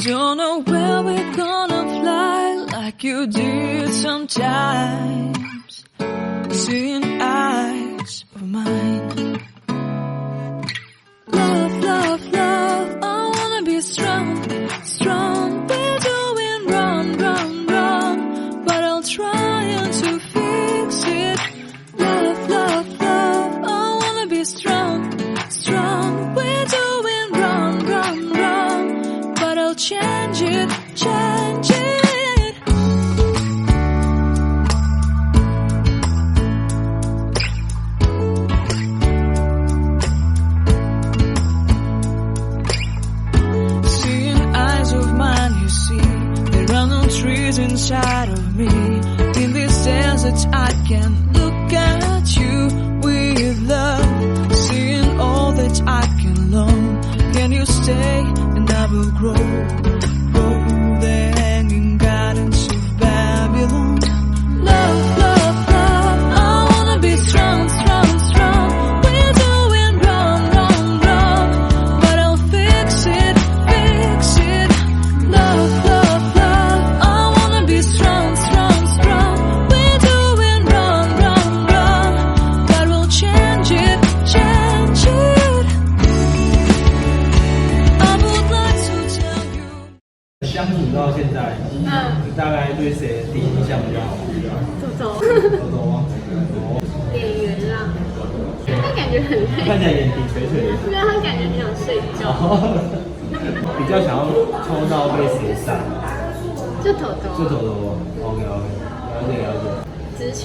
don't know where we're gonna fly like you did sometimes. Seeing eyes of mine. Love, love, love, I wanna be strong, strong. We're doing wrong, wrong, wrong, but I'll try to fix it. Love, love, love, I wanna be strong, strong. We're doing wrong, wrong, wrong, but I'll change it, change it. Trees inside of me. In this desert I can look at you with love. Seeing all that I can learn. Can you stay and I will grow? Grow the hanging gardens of Babylon. Love, love, love, I wanna be strong, strong, strong. We're doing wrong, wrong, wrong, but I'll fix it, fix it. Love, love, be strong, strong, strong. We're doing wrong, wrong, wrong, but we'll change it, change it. I would like to tell you. 相处到现在，你大概对谁的第一印象比较好？周周，周周吗？演员啦，他感觉很累，看起来眼底垂垂的。对，他感觉很想睡觉。比较想要抽到被谁杀？就头头，就头头哦。OK OK，了解了解。直球，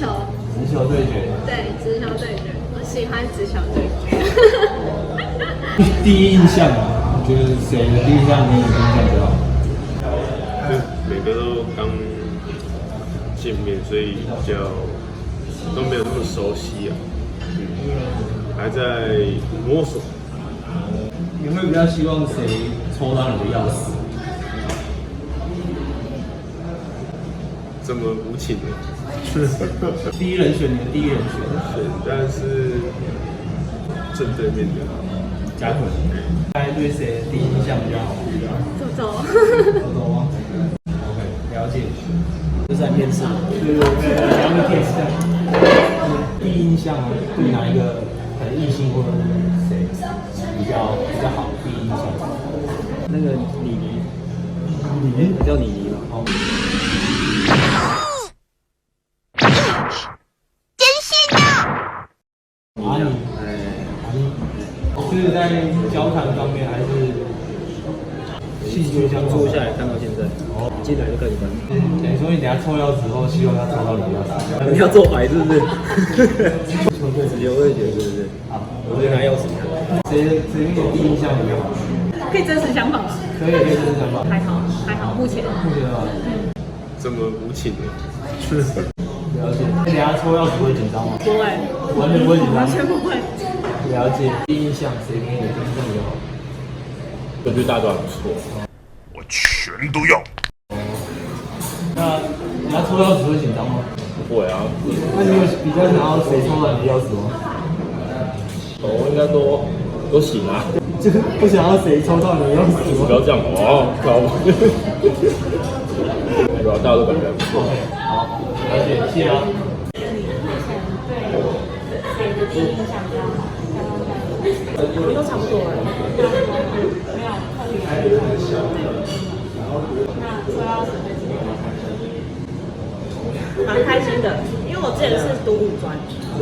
直球对决。对，直球对决，我喜欢直球对决。第一印象啊，你觉得谁的第一印象你印象比较好？就每个都刚见面，所以比较都没有那么熟悉啊，还在摸索。你会比较希望谁抽到你的钥匙？这么无情的，第一人选，你的第一人选，是，但是正对面的嘉坤，大概对谁的第一印象比较好？周周，周周吗 ？OK， 了解。这是在面试，对对对，两个 case 这样。第一印象啊，对哪一个可能异性或者谁比较好？第一印象，那个妮妮，叫妮妮嘛，哦。就是在交谈方面还是细节相处下来看到现在，哦，进来就开始玩。等于说你等下抽钥匙后，希望他抽到你钥匙。你要做牌是不是？直接会觉得是不是？好，我这边拿钥匙看。谁给第一印象比较好？可以真实想法吗？可以真实想法。还好，目前的这话，么无情的，是。了解。等下抽钥匙会紧张吗？不会，完全不会紧张。完全不会。了解，第一印象谁给你的第一印象比较好？我觉得大家都还不错。我全都要。那你要抽钥匙会紧张吗？不会啊。那你有比较想要谁抽到你的钥匙吗？应该都行啊。就是不想要谁抽到你的钥匙吗？不要这样哦，靠！对吧？大家都感觉还不错。好，了解，谢啊。第一印象比较好，都差不多了。没有特别。那说到什么？蛮开心的，因为我之前是读五专，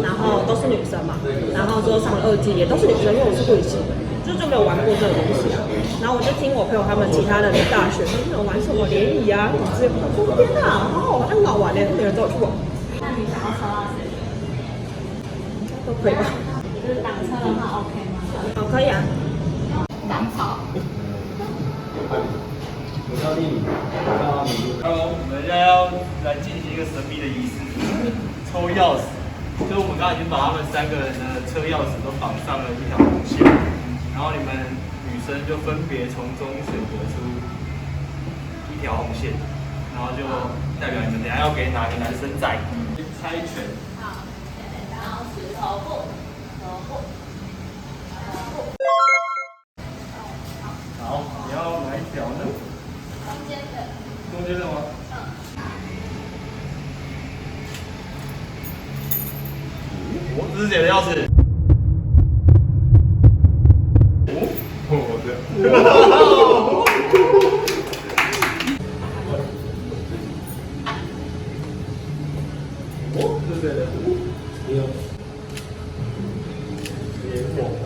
然后都是女生嘛，然后之后上了2技也都是女生，因为我是会系的，就没有玩过这个东西啊。然后我就听我朋友他们其他的大学都是有玩什么联谊啊，什么之类的，我说天哪，好好玩嘞，都没人找我去玩。那你想要抽到谁？都可以吧。就是挡车的话 OK 吗？哦，可以啊。挡跑。我叫丽丽，我们现在要来进行一个神秘的仪式，抽钥匙。所以我们刚刚已经把他们3个人的车钥匙都绑上了一条红线，然后你们女生就分别从中选择出一条红线，然后就代表你们等一下要给哪个男生载。猜拳。好，然后石头布。好，你要哪一条呢？这是谁的钥匙？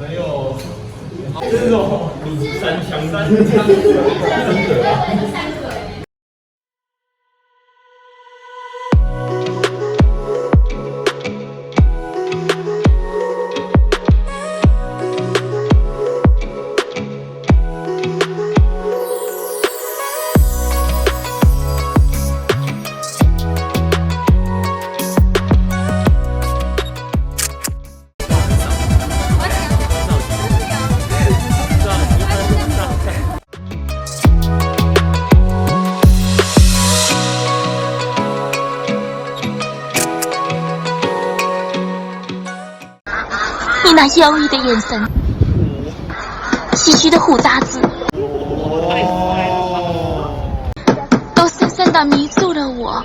没有，这是什么？三枪。你那妖异的眼神，唏嘘的胡渣子，都深深地迷住了我。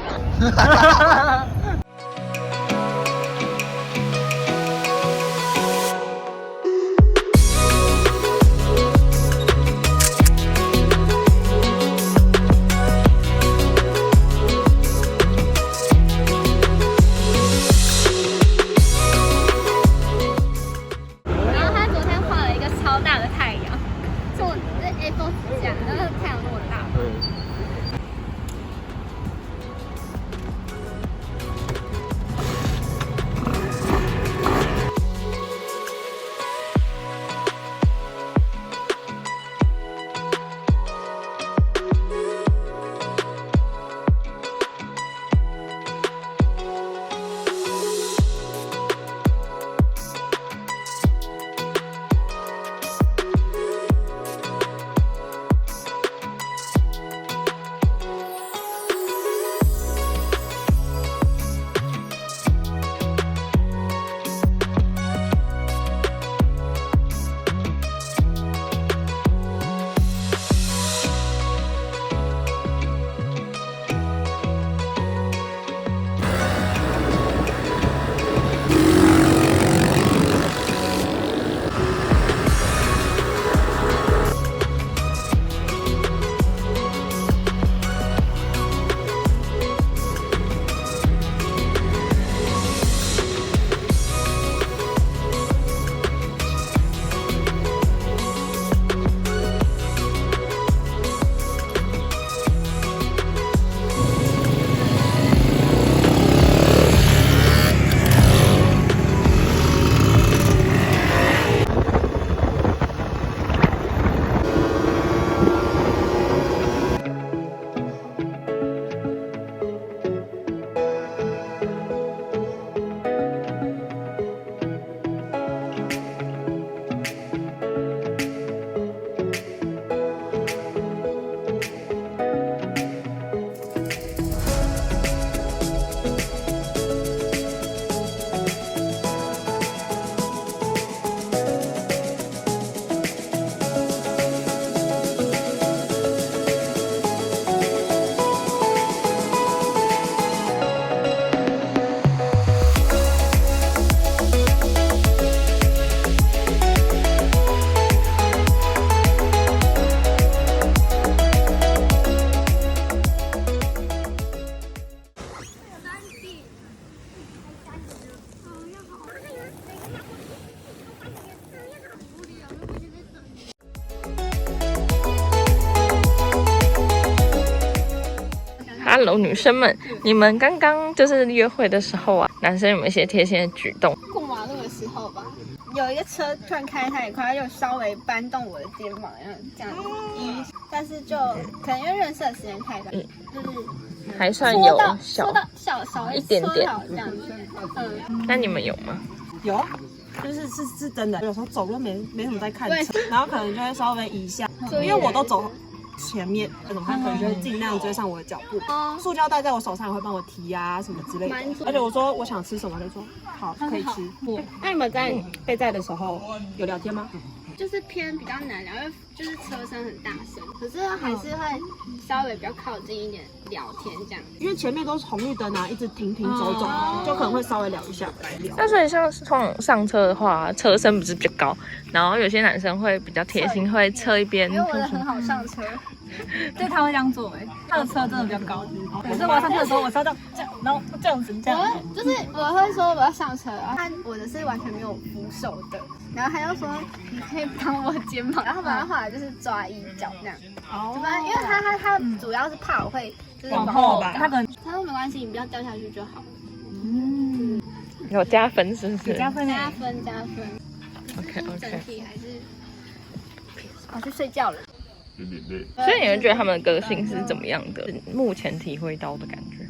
Hello， 女生们，你们刚刚就是约会的时候啊，男生有没有一些贴心的举动？过马路的时候吧，有一个车突然开太快，就稍微搬动我的肩膀，然后这样子但是就可能因为认识的时间太短，就是还算有说到小一点点这样子。那你们有吗？有，就是真的，有时候走路没什么在看车，然后可能就会稍微移一下，因为我都走前面，他可能就会尽量追上我的脚步。塑胶袋在我手上也会帮我提啊什么之类的，而且我说我想吃什么，就说好可以吃。那你们在备载的时候有聊天吗？就是偏比较难聊，因为就是车声很大声，可是还是会稍微比较靠近一点聊天这样。因为前面都是红绿灯啊，一直停走走，就可能会稍微聊一下来聊。那所以像是上车的话，车身不是比较高，然后有些男生会比较贴心，会侧一边。因为我的很好上车。对，他会这样做他的车真的比较高。可是我要上车的时候，我是要这样，然后这样子这样。就是我会说我要上车，然后我的是完全没有扶手的，然后他就说你可以帮我肩膀，然后反正后来就是抓衣角那样。哦。反正因为他主要是怕我会就是往后吧，他说没关系，你不要掉下去就好。有加分是不是？加分。OK。整体还是我去睡觉了。所以你们觉得他们的个性是怎么样的？目前体会到的感觉，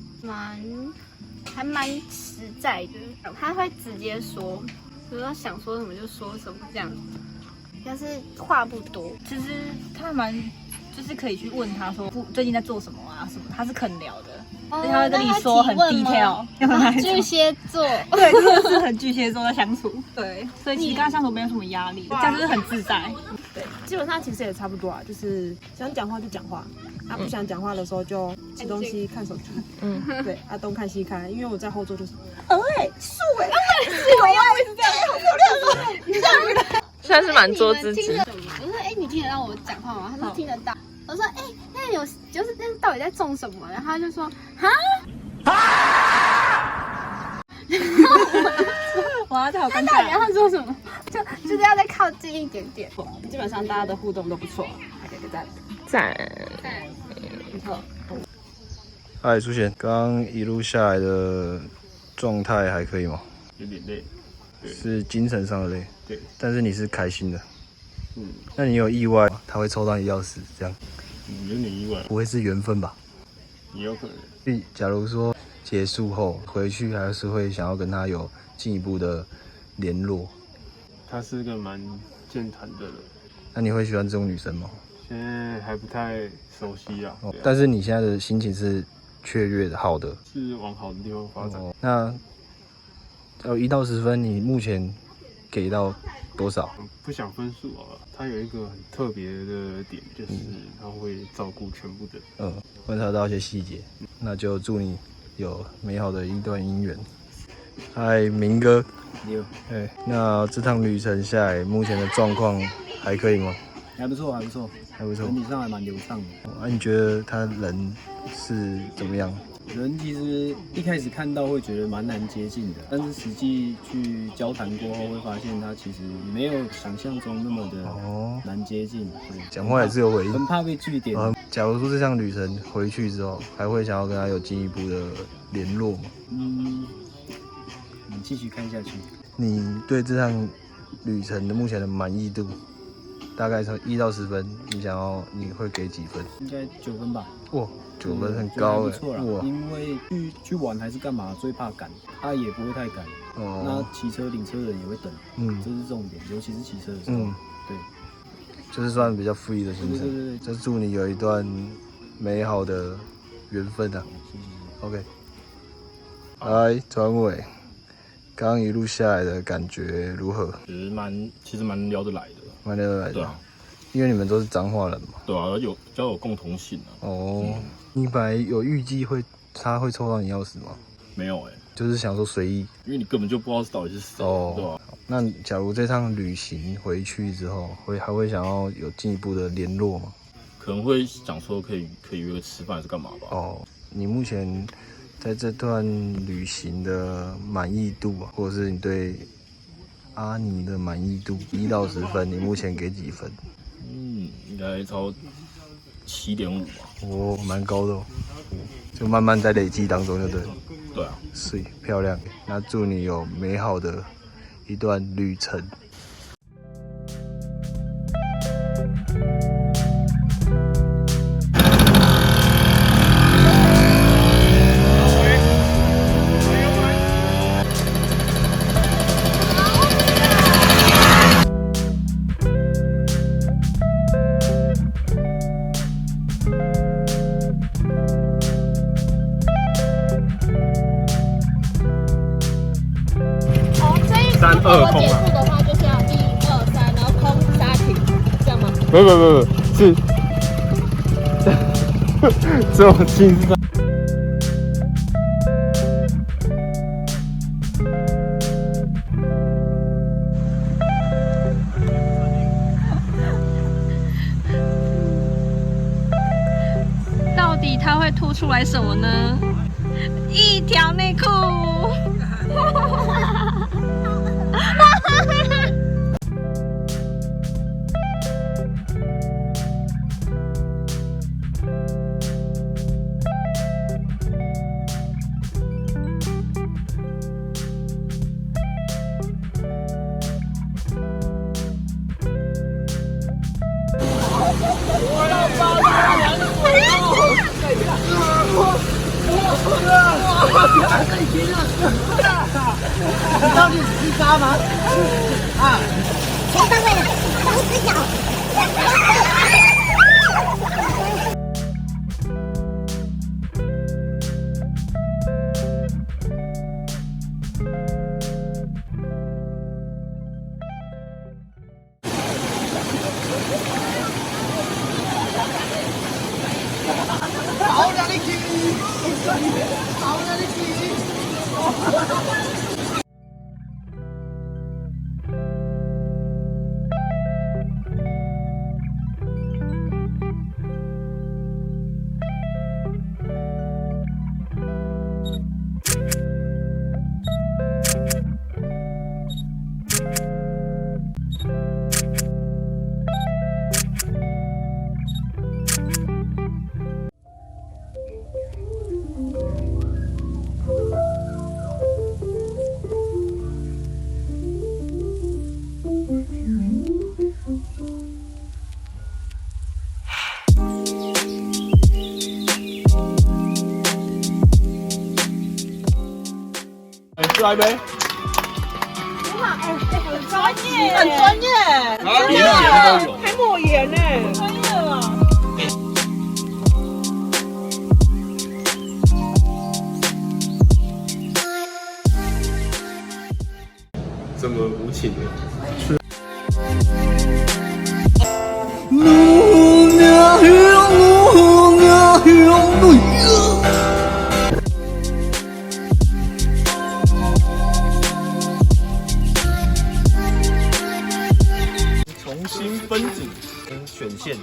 还蛮实在的。他会直接说，就是他想说什么就说什么这样，但是话不多。其实他就是可以去问他说最近在做什么啊什么，他是肯聊的，所以他会跟你说很 detail。巨蟹座，对，真的是很巨蟹座的相处。对，所以其实跟他相处没有什么压力，这样就是很自在。对，基本上其实也差不多啊，就是想讲话就讲话，不想讲话的时候就吃东西看手机。对，东看西看，因为我在后座就是，树我也是这样，好漂亮哦。算是蛮做自己。我说你听得到我讲话吗？他说听得到。我说那就是那到底在种什么？然后他就说哇，这好尴尬。他到底要做什么？就是要再靠近一点点。基本上大家的互动都不错，还给个赞。不错。嗨，苏贤，刚刚一路下来的状态还可以吗？有点累，是精神上的累。对，但是你是开心的。那你有意外他会抽到你钥匙这样？有点意外。不会是缘分吧？也有可能。假如说结束后回去，还是会想要跟他有进一步的联络。他是个蛮健谈的人。那你会喜欢这种女生吗？现在还不太熟悉啊。但是你现在的心情是雀跃的，好的。是往好的地方发展。那1到10分，你目前给到多少？不想分数啊，他有一个很特别的点，就是他会照顾全部的人。观察到一些细节，那就祝你有美好的一段姻缘。嗨，明哥。那这趟旅程下来，目前的状况还可以吗？还不错，整体上还蛮流畅的。你觉得他人是怎么样？人其实一开始看到会觉得蛮难接近的，但是实际去交谈过后，会发现他其实没有想象中那么的难接近。讲话也是有回应，很怕被句点。假如说这趟旅程回去之后，还会想要跟他有进一步的联络吗？你继续看下去。你对这趟旅程的目前的满意度，大概从1到10分，你会给几分？应该9分吧。哇，9分很高不错啦。因为去玩还是干嘛，最怕赶，他也不会太赶。那骑车领车的人也会等。这是重点，尤其是骑车的时候。对，就是算比较 free 的行程。对。就祝你有一段美好的缘分啊。谢谢。OK。嗨，川伟。刚刚一路下来的感觉如何？其实蛮聊得来的。蛮聊得来的。对啊，因为你们都是彰化人嘛。对啊，比较有共同性啊。你本来有预计他会抽到你钥匙吗？没有就是想说随意。因为你根本就不知道到底是谁。对吧？那假如这趟旅行回去之后，还会想要有进一步的联络吗？可能会想说可以约个吃饭还是干嘛吧。你目前在这段旅行的满意度啊，或者是你对阿尼的满意度1到10分，你目前给几分？应该超7.5吧。蛮高的就慢慢在累积当中，就对了。对啊，是漂亮。那祝你有美好的一段旅程。3-2空啊。结束的话就是不，是这种近视。到底它会凸出来什么呢？一条内裤。你到底是杀吗？啊！全单位的都死咬。好两力气，好两力气。来呗。哇，很专业，很专业，连眼都有，还抹盐呢，专业了。这么无情的。重新分组跟选线。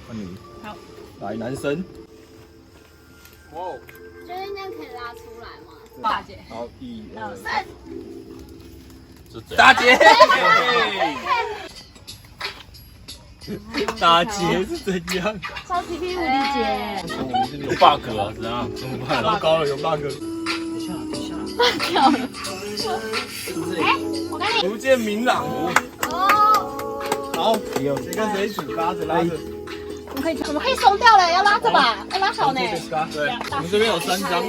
换你。好。来，男生。哦。觉得那可以拉出来吗？大姐。好，1、2、3。大姐。大姐是怎样？超级屁无敌姐。有 bug 啊？怎样？怎么办？糟糕了，有 bug。掉了。哎，我跟你。逐渐明朗。哦。好，谁跟谁一起拉着拉着。我们可以松掉了，要拉着吧，要拉好呢。对，我们这边有3张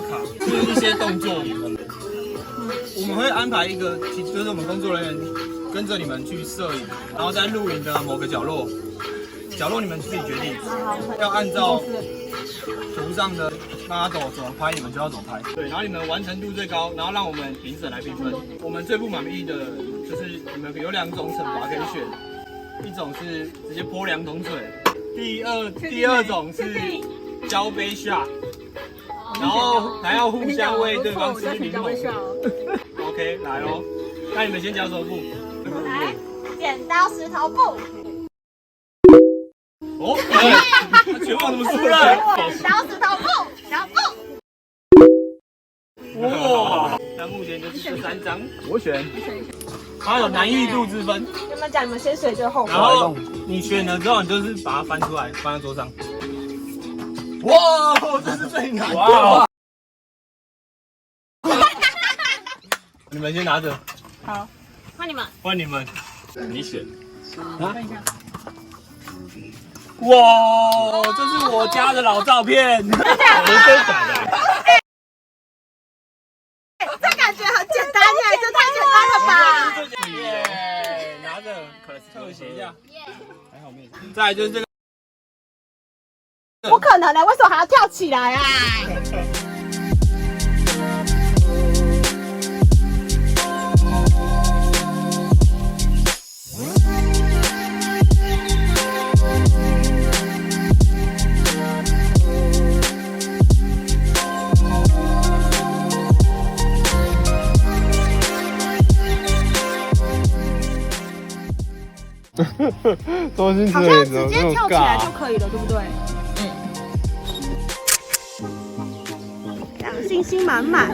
卡，是一些动作。我们会安排一个，就是我们工作人员跟着你们去摄影，然后在露营的某个角落你们自己决定，要按照图上的 model 怎么拍，你们就要怎么拍。对，然后你们完成度最高，然后让我们评审来评分。我们最不满意的就是你们有2种惩罚可以选，一种是直接泼2桶水，第二种是交杯 shot， 然后还要互相为对方吃柠檬。OK， 来哦，那你们先交手部。来，剪刀石头布。哦，全部怎么输了？剪刀石头布，然后布。哇，那目前就是这3张，我选。它有难易度之分。你们讲，你们先选最后。然后你选了之后，你就是把它翻出来，放在桌上。哇，这是最难的。哇！你们先拿着。好，换你们。换你们。你选。啊？哇，这是我家的老照片。真的假的？这感觉很简单耶，这太简单了吧？耶，拿着，特写一下。还好没有。再来就是这个。不可能的，为什么还要跳起来啊？周星驰好的像直接脸怎么那么跳起来尬就可以了，对不对？这样信心满满。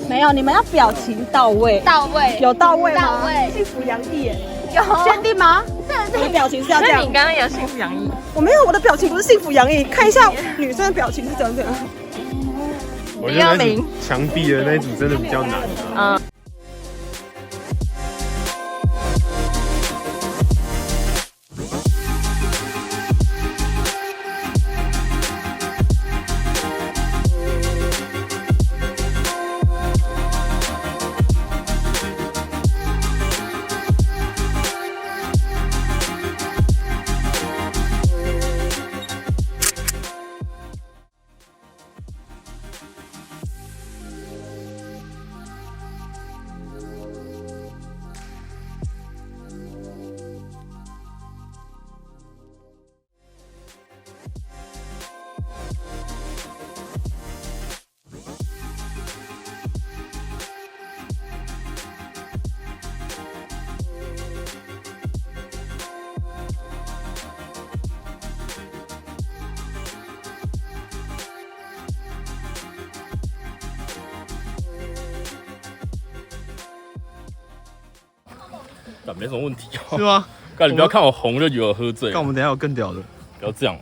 没有，你们要表情到位，到位，有到位吗？到位，幸福洋溢耶，有确定吗？是我的表情是要这样。那你刚刚有幸福洋溢？我没有，我的表情不是幸福洋溢。看一下女生的表情是怎样。我觉得那组墙壁的那一组真的比较难。干没什么问题哦。是吗？干你不要看我红就以为我喝醉。干我们等一下有更屌的，不要这样嘛。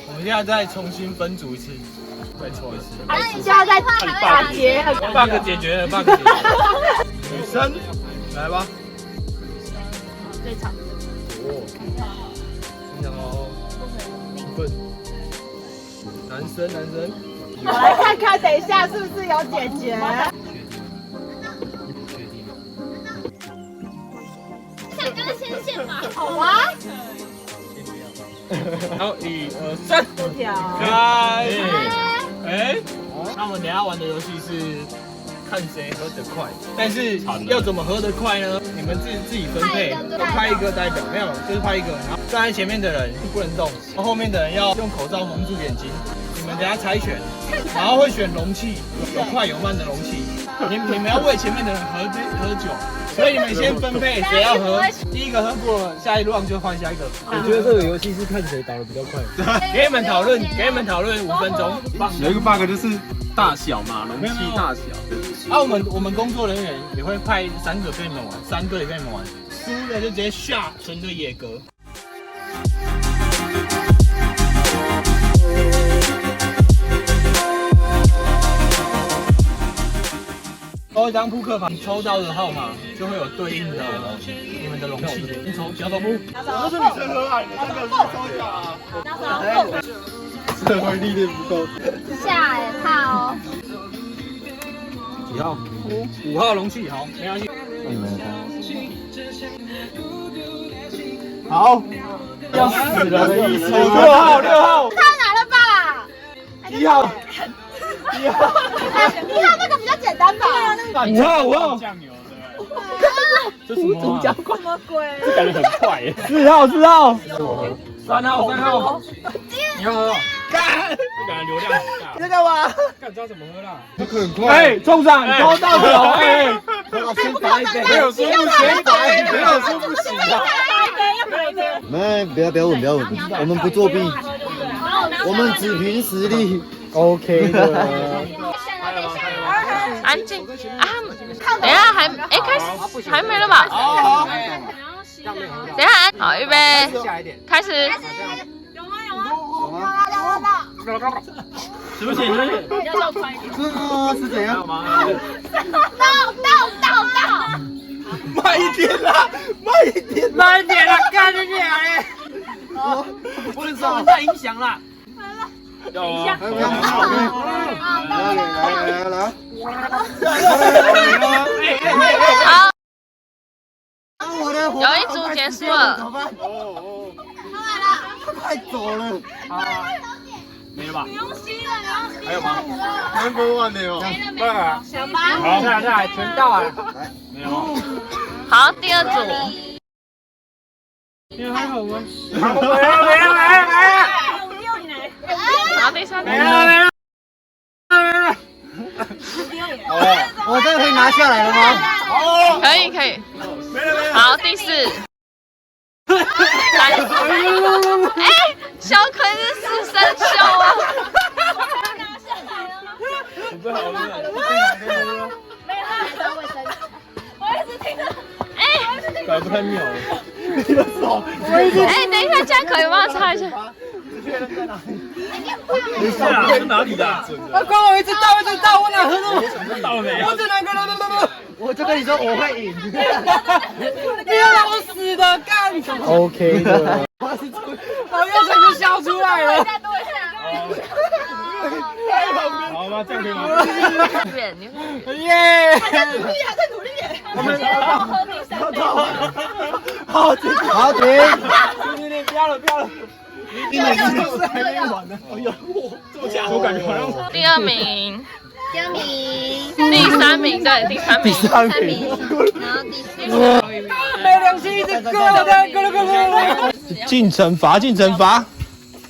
我们现在再重新分组一次，再抽一次。你现在在打结，bug 解决了，bug 解决了。女生，来吧。最长。你想哦，兴奋。男生。我来看看，等一下是不是有解决？想跟他牵线吗？好玩。好，1、2、3，开。那我们等一下玩的游戏是看谁喝得快，但是要怎么喝得快呢？你们自己分配，派一个代表，没有，就是派一个，然后站在前面的人不能动，然后后面的人要用口罩蒙住眼睛。你们等一下猜拳，然后会选容器，有快有慢的容器。你们要为前面的人喝酒，所以你们先分配谁要喝。第一个喝过了，下一 round 就换下一个。我觉得这个游戏是看谁倒的比较快。给你们讨论5分钟。有一个 bug 就是大小嘛，容器大小。我们工作人员也会派3个跟你们玩，3队跟你们玩，输的就直接下纯的野格。抽一张扑克牌，你抽到的号码就会有对应的你们的容器。你抽小手布，都是女生喝啊，你们这个是抽奖啊。社会历练不够。下一套。几号？5号容器，好，没关系。那你们好，要死了的意思。6号，他拿了吧？1号。1号那个比较简单吧？5号。酱油的。这什么？什么鬼？这感觉很快耶。4号。3号。你要喝？干，这感觉流量很大。你在干嘛？干知道怎么喝啦？这很快。哎，冲上，偷到手，哎，先罚一杯，没有说不行，没有说不行的。们不要问，我们不作弊，我们只凭实力。OK 的。安静啊！等一下开始还没了吧？等一下好，预备，开始。是不是？是怎样？到！慢一点啦，慢一点啦，干你娘嘞！不能受人家影响啦。来，好，有一组结束了。快走了。没了吧？不用吸了，还有吗？Number one 的哦。小八。好，再来，全到了。没有。好，第二组。你还好吗？来。好，第三组。没了。我这个可以拿下来了吗？可以。好，第四。哎，小葵是死神秀啊！准备好了没有？没有，拿卫生纸。我一直听着。感觉不太妙。哎，等一下，这样可以吗？擦一下。没事啊，是哪里的？关我一直倒，我哪喝到？倒没？我只能跟我就跟你说我会赢。不要让我死的，干！OK 的。我又整个笑出来了。好吗？这样可以吗？耶！再努力！我们好停！不要了！你们是还没完呢。哎呦，这么强！我感觉好像第二名。第三名，对，第三名。然后第四名。没良心，一直咯。进惩罚。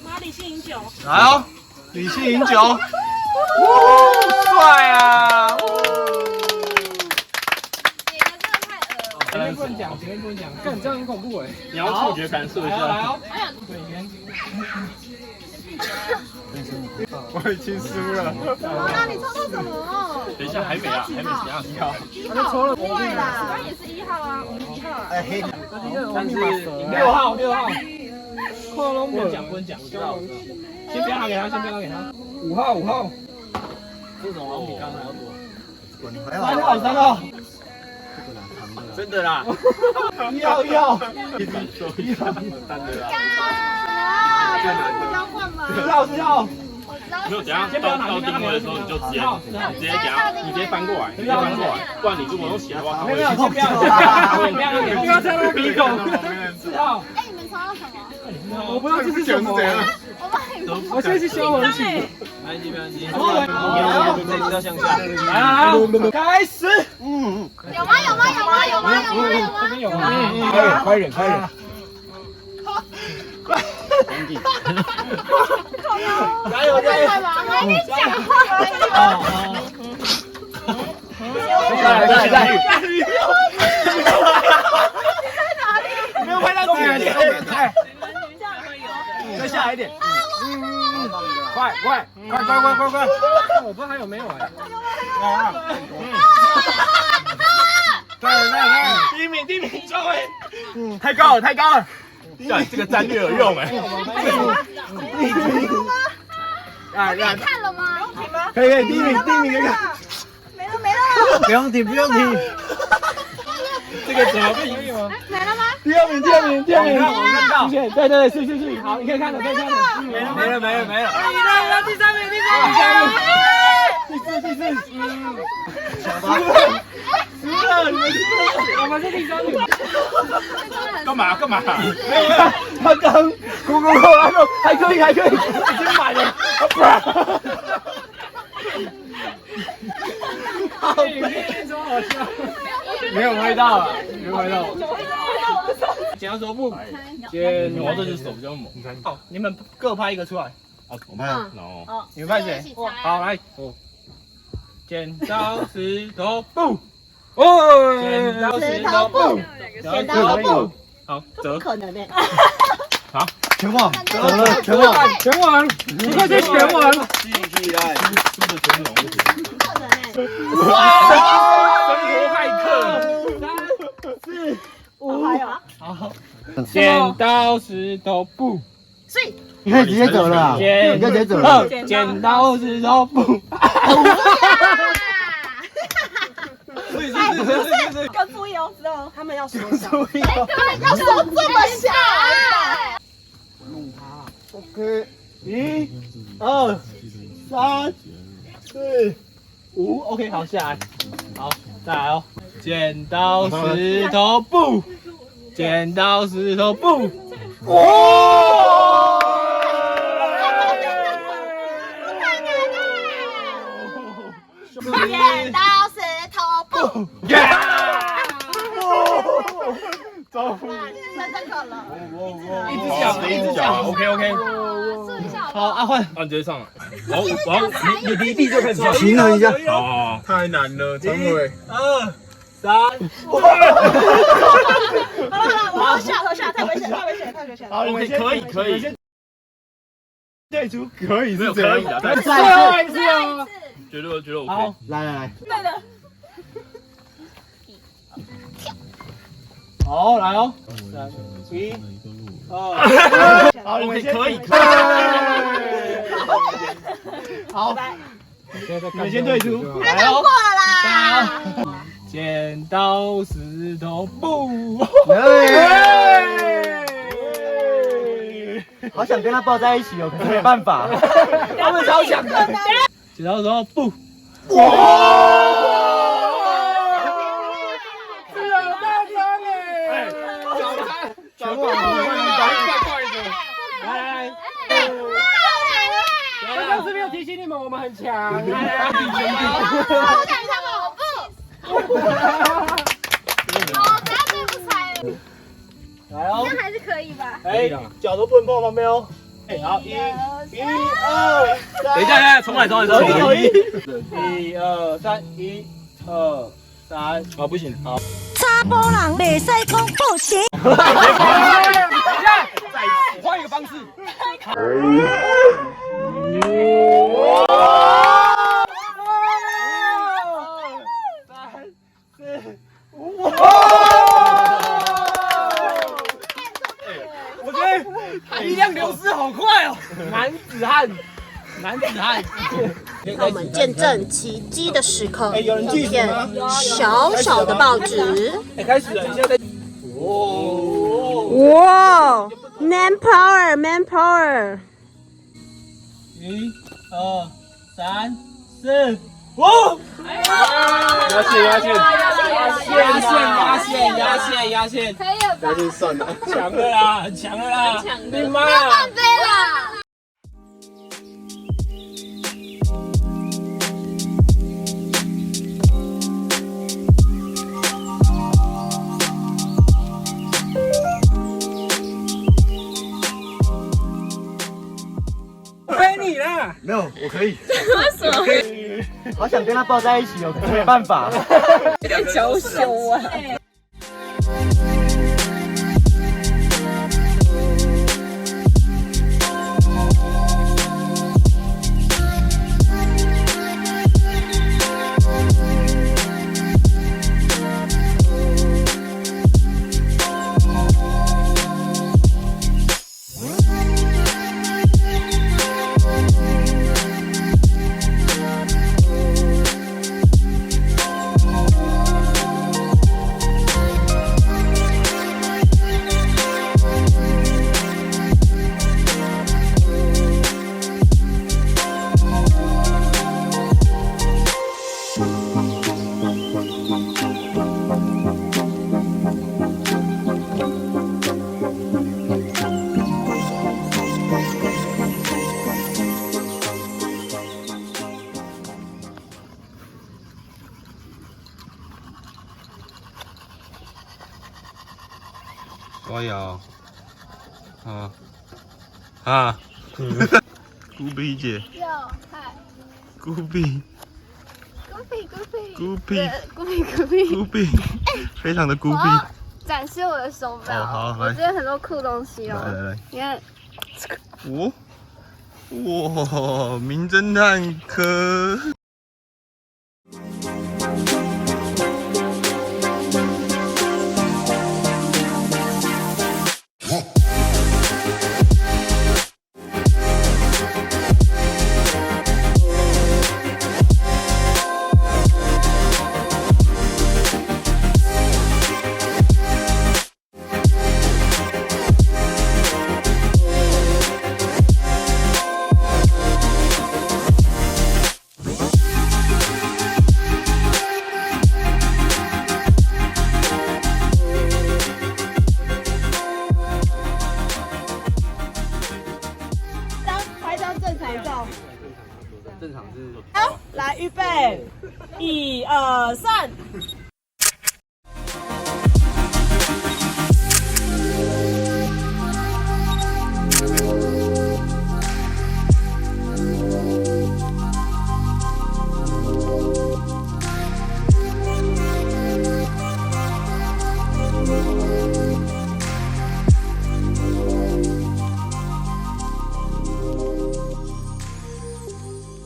妈，理性饮酒。来哦，理性饮酒。帅啊！前面不能讲，干这样很恐怖哎！你要触觉感受一下。来哦。我已经输了。妈，你抽到什么？等一下，还没啊，还没1号。他就抽了对啦，刚也是1号啊，我是1号。哎嘿，但是6号。不能讲，知道。先不要拿给他，5号。这种好像比刚才要多。3号。真的啦。1号。干！交换吗4号。没有，等下到定位的时候你就直接给他，你直接翻过来，不然你如果用写的话，他会。没有，先不要插入鼻孔。4号。哎，你们抽到什么？我不知道这是什么。我现在是消防器。来，这边你要向下。来，开始。有吗？快点。加油！还没讲话。在。没有拍到底。再下来一点。快！我不知道还有没有哎。来！第一名，抓回。太高了。这个战略有用哎。你看了吗？可以，第一名可以看。没了。不用停。这个怎么可以吗？没了吗？第二名，我看到。对，是。好，你可以看了。没了。第三名。第四。我们是第3名。干嘛？没有，他刚还可以，已经满了。好笑。没有味道了。剪刀石头布。我这只手比较猛。好，你们各拍一个出来。我们哦，你们派谁？好，来，剪刀石头布。哦，剪刀石头布，剪刀布。好，折。可能呢。好，全网，全网，全网，你快去全网。记起来，输的全网。可能呢。哇！生活骇客。3、4、5，还有。好，剪刀石头布。你可以直接走了啊，你就直接走了。剪刀石头布。是跟注意哦，知道他们要缩小，要手这么小啊！弄它。OK， 1、2、3、4、5 ，OK， 好，下来，好，再来哦。剪刀石头布，剪刀石头布，哇！剪刀石头布，招呼，真可了，一直讲 ，OK， 好，阿焕，直接上来，你离地就开始跳，平衡一下，好，太难了，陈伟，1、2、3，好下，太危险，好，OK， 可以，退出，可以，没有可以的，但是再一次哦，觉得我好，来，对的。好，来哦，3、1、2，好，你们可以，好，你们先退出，来哦，来哦，剪刀石头布，好想跟他抱在一起哦，可是没办法，他们超强的，剪刀石头布，哇！全网怪的，来，刚刚是没有提醒你们，我们很强。我想一下我不，不要对不才，来哦，这样还是可以吧？哎，脚都不能碰旁边哦。哎，好，1、2、3，等一下，重来，1、2、3，1、2、3，啊，不行，好。查甫人袂使讲不行。等一下，再换一个方式。我觉得力量流失好快哦，男子汉。让我们见证奇迹的时刻。有人一片小小的报纸。开始了，你现在在。哇 ，Man Power，Man Power。1、2、3、4、5。压线，可以了吧？压线算了，强了啦，很强了啦，你妈！放飞了。飞你啦！没有，我可以，为什么？好想跟他抱在一起哦，可是没办法。娇羞啊！刷牙，啊，孤僻姐，哟，嗨，孤僻，孤僻，非常的孤僻。展示我的手表，好，我这边很多酷东西哦。来，你看，哇，名侦探科。正常是。好，来预备，1、2、3。